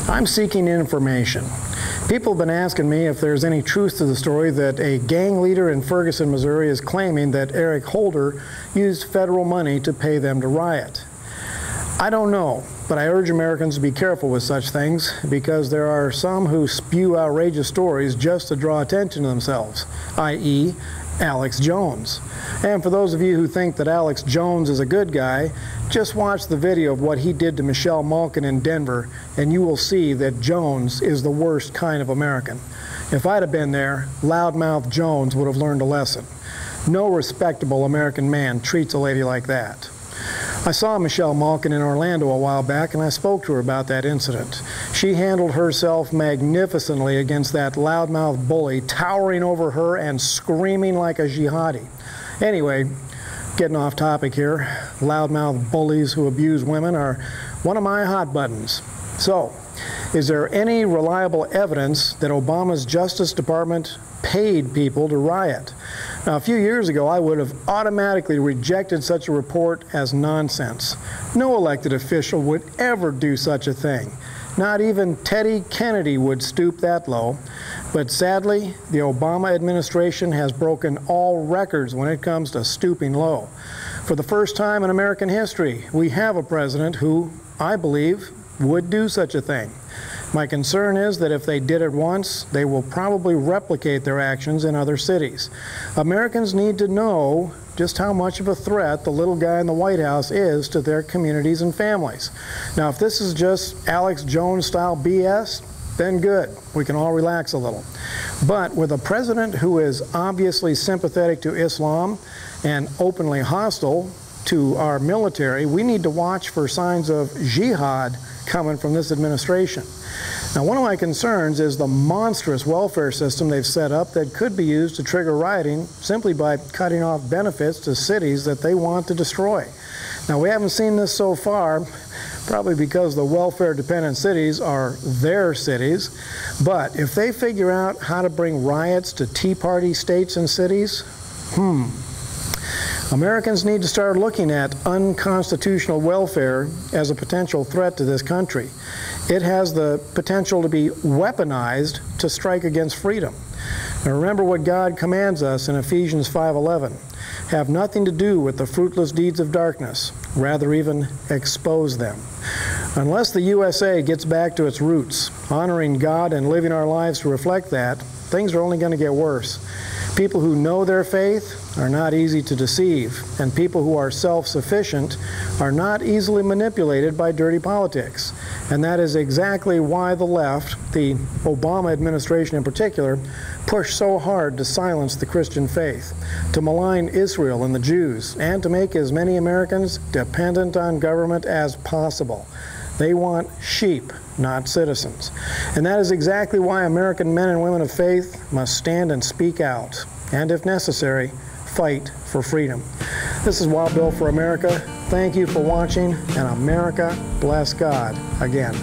I'm seeking information. People have been asking me if there's any truth to the story that a gang leader in Ferguson, Missouri is claiming that Eric Holder used federal money to pay them to riot. I don't know, but I urge Americans to be careful with such things because there are some who spew outrageous stories just to draw attention to themselves, i.e., Alex Jones. And for those of you who think that Alex Jones is a good guy, just watch the video of what he did to Michelle Malkin in Denver, and you will see that Jones is the worst kind of American. If I'd have been there, loudmouth Jones would have learned a lesson. No respectable American man treats a lady like that. I saw Michelle Malkin in Orlando a while back, and I spoke to her about that incident. She handled herself magnificently against that loudmouth bully, towering over her and screaming like a jihadi. Anyway, getting off topic here, loudmouth bullies who abuse women are one of my hot buttons. So, is there any reliable evidence that Obama's Justice Department paid people to riot? Now, a few years ago, I would have automatically rejected such a report as nonsense. No elected official would ever do such a thing. Not even Teddy Kennedy would stoop that low. But sadly, the Obama administration has broken all records when it comes to stooping low. For the first time in American history, we have a president who, I believe, would do such a thing. My concern is that if they did it once, they will probably replicate their actions in other cities. Americans need to know just how much of a threat the little guy in the White House is to their communities and families. Now, if this is just Alex Jones-style BS, then good. We can all relax a little. But with a president who is obviously sympathetic to Islam and openly hostile to our military, we need to watch for signs of jihad coming from this administration. Now, one of my concerns is the monstrous welfare system they've set up that could be used to trigger rioting simply by cutting off benefits to cities that they want to destroy. Now, we haven't seen this so far, probably because the welfare-dependent cities are their cities. But if they figure out how to bring riots to Tea Party states and cities, Americans need to start looking at unconstitutional welfare as a potential threat to this country. It has the potential to be weaponized to strike against freedom. Now remember what God commands us in Ephesians 5:11. Have nothing to do with the fruitless deeds of darkness, rather even expose them. Unless the USA gets back to its roots, honoring God and living our lives to reflect that, things are only going to get worse. People who know their faith are not easy to deceive, and people who are self-sufficient are not easily manipulated by dirty politics. And that is exactly why the left, the Obama administration in particular, pushed so hard to silence the Christian faith, to malign Israel and the Jews, and to make as many Americans dependent on government as possible. They want sheep, not citizens. And that is exactly why American men and women of faith must stand and speak out, and if necessary, fight for freedom. This is Wild Bill for America. Thank you for watching, and America bless God again.